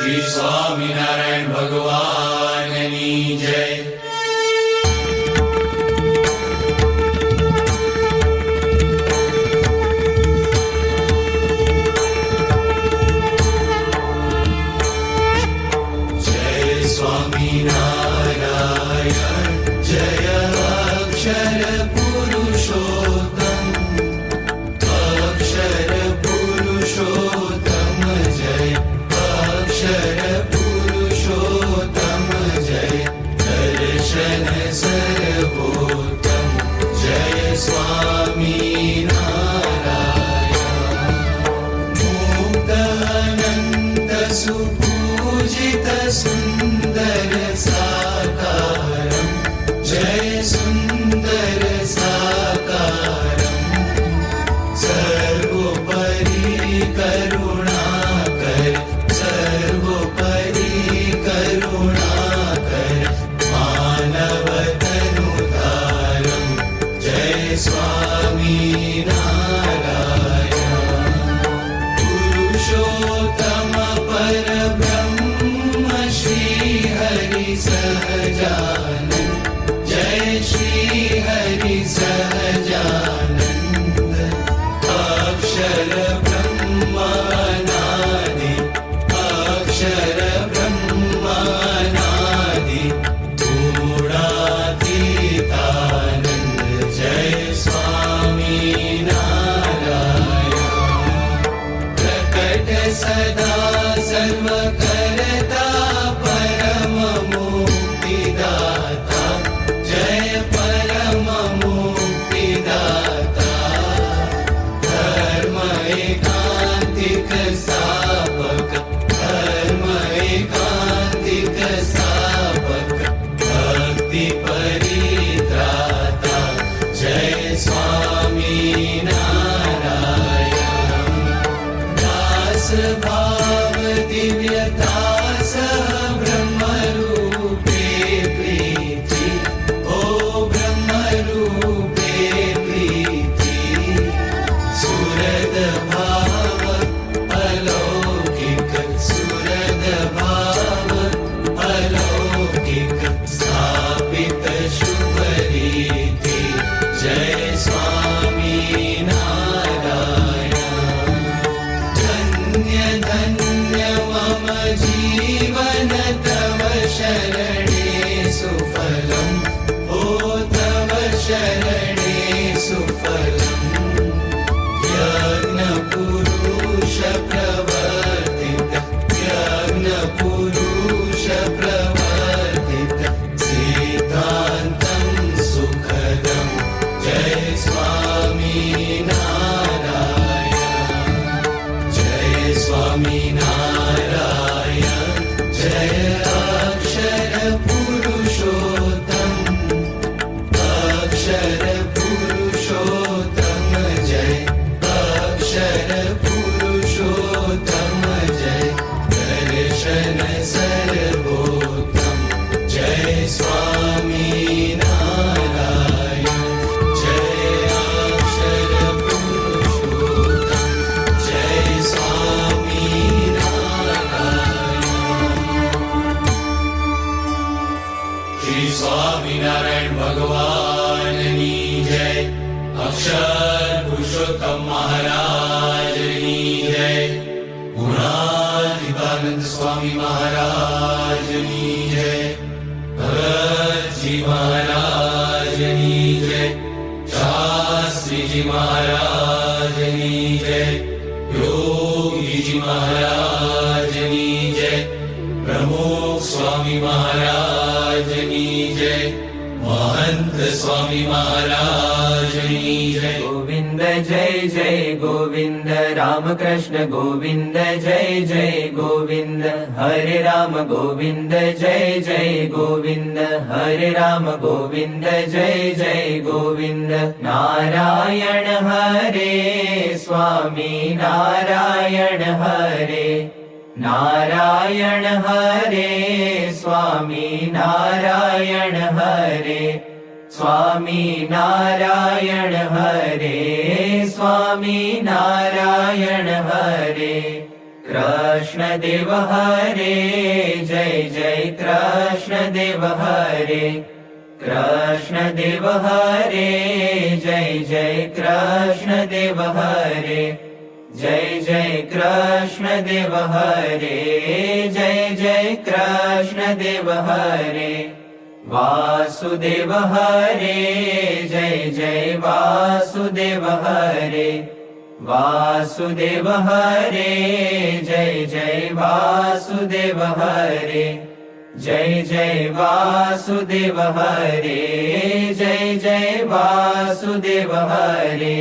શ્રી સ્વામિનારાયણ ભગવાનની જય. सुपूजित सुंदर साकारं जय सुंदर साकारं सर्वोपरि करुणाकर सर्वोपरि करुणाकर मानवतनुधारं जय स्वामीनारायण पुरुषोत्तम परब्रह्म श्री हरि सहजानंद जय श्री हरि सहजानंद अक्षर ब्रह्म अनादि अक्षर ब्रह्म अनादि गुणातीतानंद जय स्वामीनारायण प्रकट सदा सर्वकर्ता परम मुक्तिदाता जय परम मुक्तिदाता धर्म एकांतिक स्थापक धर्म एकांतिक स्थापक भक्ति परित्राता जय स्वामीनारायण दास भाव दिव्यता सह ब्रह्मरूपे प्रीति ओ ब्रह्मरूपे प्रीति सुरद भाव अलौकिक सुरद भाव अलौकिक स्थापित शुभ रीति जय स्वामीनारायण धन्य धन्य मम जीवन तव शरणे सुफलम् ओ तव शरणे सुफलम् यज्ञ पुरुष प्रवर्तित यज्ञ पुरुष प्रवर्तित सिद्धान्तं सुखदं जय स्वामीनारायण जय स्वामीनारायण जय अक्षर पुरुषोत्तम अक्षर पुरुषोत्तम जय अक्षर पुरुषोत्तम जय दर्शन सर्वोत्तम जय स्वामीनारायण जय अक्षर पुरुषोत्तम जय स्वामीनारायण श्री स्वामीनारायण भगवाननी जय अक्षर पुरुषोत्तम महाराजनी जय गुणातीतानंद स्वामी महाराजनी जय भगत जी महाराजनी जय शास्त्री जी महाराजनी जय योगी जी महाराजनी जय प्रमुख स्वामी महाराजनी जय महंत स्वामी महाराजनी जय गोविंद जय जय गोविंद राम कृष्ण गोविंद जय जय गोविंद हरे राम गोविंद जय जय गोविंद हरे राम गोविंद जय जय गोविंद नारायण हरे स्वामी नारायण हरे नारायण हरे स्वामी नारायण हरे स्वामी नारायण हरे स्वामी नारायण हरे कृष्ण देव हरे जय जय कृष्ण देव हरे कृष्ण देव हरे जय जय कृष्ण देव हरे जय जय कृष्ण देव हरे जय जय कृष्ण देव हरे वासुदेव हरे जय जय वासुदेव हरे वासुदेव हरे जय जय वासुदेव हरे जय जय वासुदेव हरे जय जय वासुदेव हरे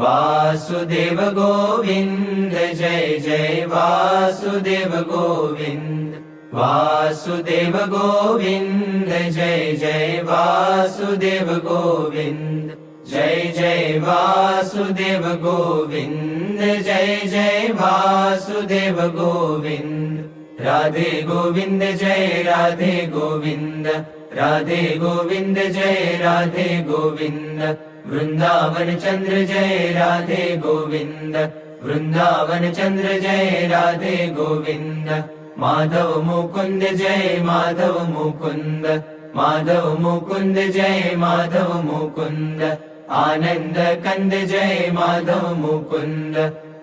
वासुदेव गोविंद जय जय वासुदेव गोविंद वासुदेव गोविंद जय जय वासुदेव गोविंद जय जय वासुदेव गोविंद जय जय वासुदेव गोविंद राधे गोविंद जय राधे गोविंद राधे गोविंद जय राधे गोविंद वृंदावन चंद्र जय राधे गोविंद वृंदावन चंद्र जय राधे गोविंद माधव मुकुंद जय माधव मुकुंद माधव मुकुंद जय माधव मुकुंद आनंद कंद जय माधव मुकुंद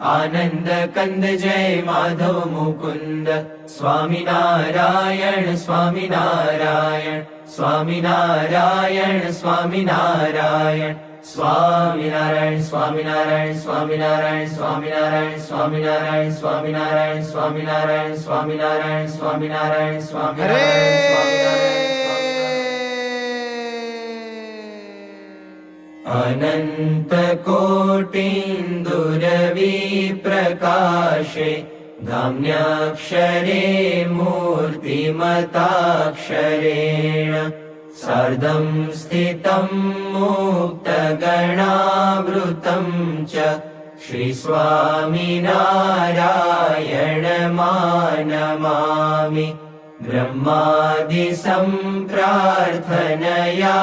आनंद कंद जय माधव मुकुंद स्वामी नारायण स्वामी नारायण स्वामी नारायण स्वामी नारायण स्वामी नारायण स्वामी नारायण स्वामी नारायण स्वामी नारायण स्वामी नारायण स्वामी नारायण स्वामी नारायण स्वामी नारायण स्वामी नारायण स्वामी नारायण अनंत कोटिन्दुरवि प्रकाशे धाम्याक्षरे मूर्तिमताक्षरेण सार्धं स्थितं मुक्तगणावृतं च श्रीस्वामिनारायणमानमामि ब्रह्मादिसम्प्रार्थनया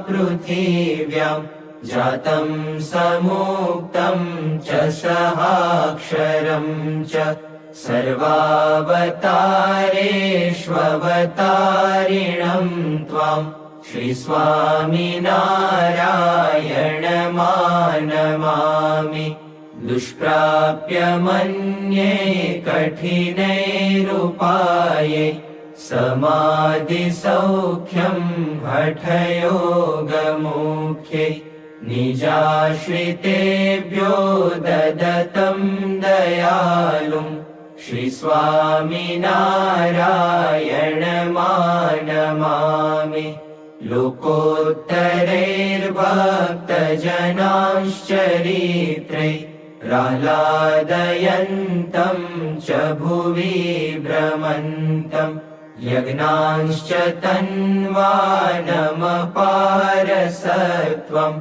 पृथिव्यां जातं समुक्तं च सहाक्षरं च सर्वावतारेष्ववतारिणं त्वां श्रीस्वामिनारायणमानमामि दुष्प्राप्य मन्ये कठिनैरुपाये समाधिसौख्यं हठयोगमुख्ये निजाश्रितेभ्यो ददतं दयालुं श्रीस्वामिनारायणमानमामि लोकोत्तरैर्भक्तजनाश्चरित्रे प्रह्लादयन्तं च भुवि भ्रमन्तं यज्ञांश्च तन्वानमपारसत्वं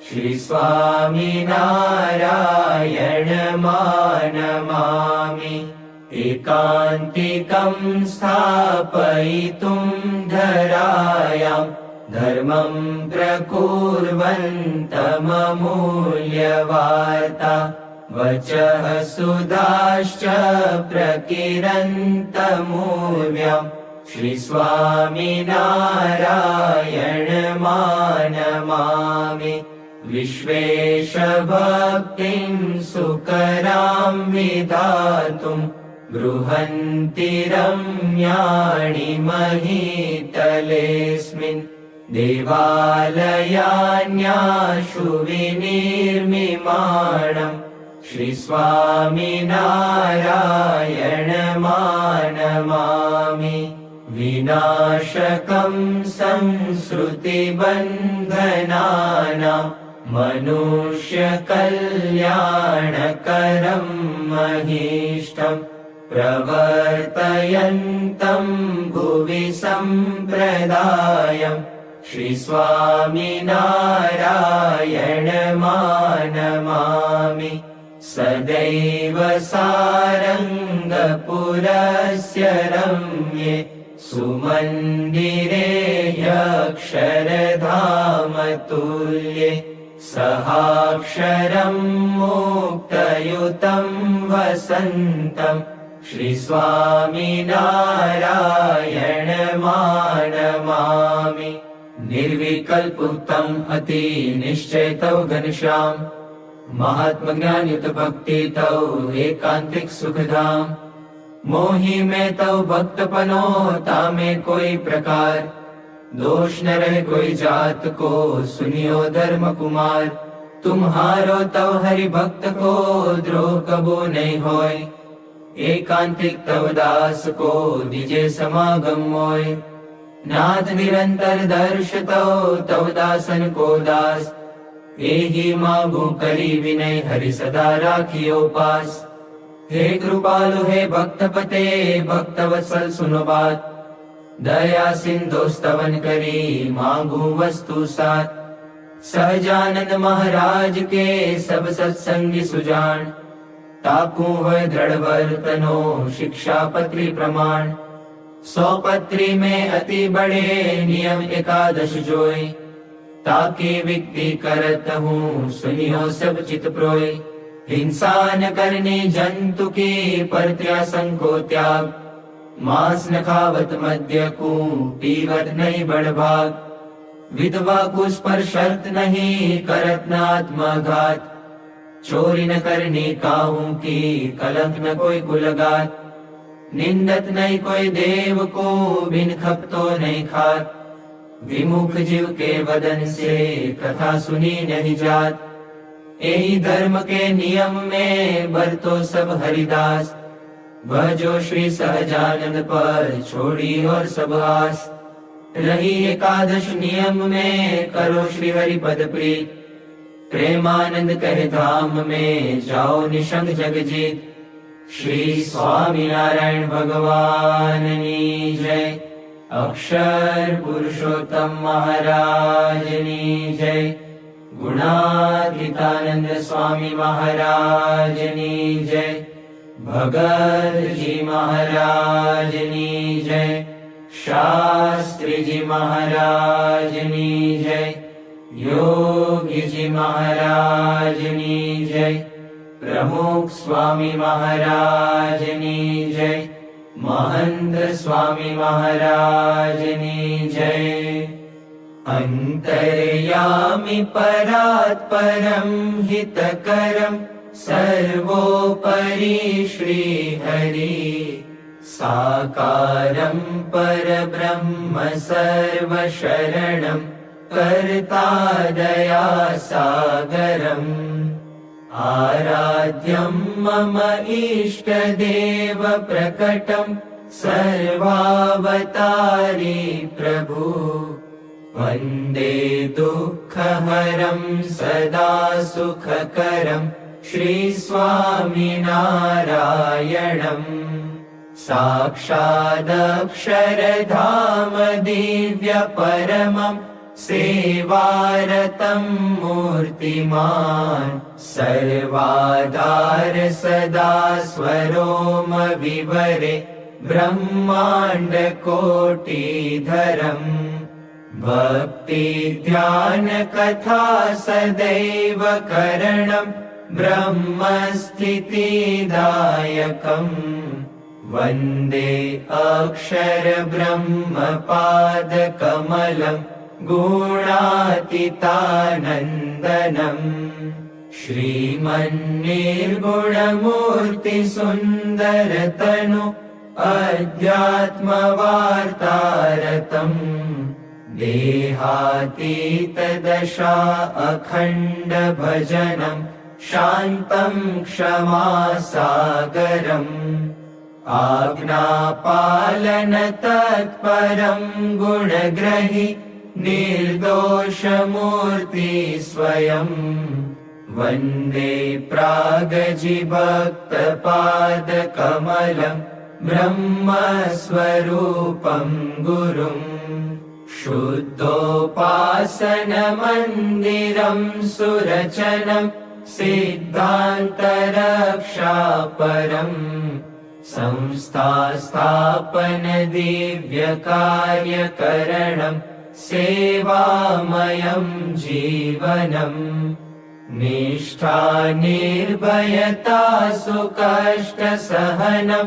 श्रीस्वामिनारायणमानमामि एकान्तिकं स्थापयितुं धरायां धर्मं प्रकुर्वन्तममूल्यवार्ता वचः सुधाश्च प्रकिरन्तमूर्व्याम् श्रीस्वामिनारायणमानमामि विश्वेशभक्तिं सुकरां विधातुं बृहन्ति रम्याणि महीतलेऽस्मिन् देवालयान्याशु विनिर्मिमाणम् श्रीस्वामिनारायणमानमामि विनाशकं संसृतिबन्धनानां मनुष्यकल्याणकरं महीष्टम् प्रवर्तयन्तं भुवि सम्प्रदायम् श्रीस्वामिनारायणमानमामि सदैव सारङ्गपुरस्य रम्ये सुमन्दिरे ह्यक्षरधामतुल्ये सहाक्षरं मुक्तयुतं वसन्तम् श्री स्वामिनारायण नमामि। निर्विकल्पुक्तम् अति निश्चयतौ घनश्याम, महात्म ज्ञान युत भक्ति तौ एकांतिक सुखधाम। मोहि में तौ भक्तपनो तामे कोई प्रकार, दोष न रहे कोई जात को सुनियो धर्म कुमार। तुम्हारो तव हरि भक्त को द्रोह कबो नहीं होय, एकांतिक तव दास को दिजे समागम मोय। नाथ निरंतर दर्श तव दासन को दास, एही मागू करी विनय हरि सदा राखियो पास। हे कृपालु हे भक्तपते भक्त वत्सल सुनो बात, दया सिंधु स्तवन करी मांगू वस्तु साथ। सहजानंद महाराज के सब सत्संगी सुजान, ताकू होय दृढ़ वर्तनो शिक्षा पत्री प्रमाण। 100 पत्री में अति बड़े नियम 11 जोय, ताकि विक्ति करत हूँ सुनियो सब चित प्रोय। हिंसा न करनी जंतु की परित्यासन को त्याग, मांस न खावत मद्य को पीवत नहीं बड़भाग। विधवा कुश पर शर्त नहीं करत न आत्मघात, चोरी न करनी काहू की कलंक न कोई कुलगात। निंदत नहीं कोई देव को बिन खपतो नहीं खात, विमुख जीव के वदन से कथा सुनी नहीं जात। यही धर्म के नियम में बरतो सब हरिदास, भजो श्री सहजानंद पर छोड़ी और सब आस। रही एकादश नियम में करो श्री हरि पद प्रीत, प्रेमानंद कहे धाम में जाओ निशंग जग जीत। श्री स्वामिनारायण भगवान की जय, अक्षर पुरुषोत्तम महाराज की जय, गुणातीतानंद स्वामी महाराज की जय, भगत जी महाराज की जय, शास्त्री जी महाराज की जय, योगी जी महाराज की जय, प्रमुख स्वामी महाराज की जय, महंत स्वामी महाराज की जय। अंतर्यामि परात् परम हितकरम सर्वोपरि श्री हरि, साकारं परब्रह्म सर्वशरणं कर्ता दया सागरम्। आराध्यं मम इष्टदेव प्रकटं सर्वावतारी प्रभु, वन्दे दुःखहरं सदा सुखकरं श्री स्वामिनारायणम्। साक्षादक्षरधाम दिव्य परमं सेवारतं मूर्तिमान्, सर्वाधार सदा स्वरोम विवरे ब्रह्मांड कोटिधरम्। भक्ति ध्यान कथा सदैव करणं ब्रह्मस्थितिदायकम्, वन्दे अक्षर ब्रह्मपाद कमलं गुणातीतानन्दनम्। श्रीमन्निर्गुणमूर्ति सुन्दरतनु अध्यात्मवार्तारतम्, देहातीत दशा अखण्ड भजनं शान्तं क्षमासागरम्। आज्ञापालन तत्परं गुणग्रहि निर्दोषमूर्ति स्वयं, वन्दे प्रागजिभक्तपादकमलं ब्रह्मस्वरूपं गुरुम्। शुद्धोपासनमन्दिरं सुरचनं सिद्धान्तरक्षापरम्, संस्थास्थापन दिव्यकार्यकरणं सेवामयं जीवनम्। निष्ठा निर्भयता सुकष्टसहनं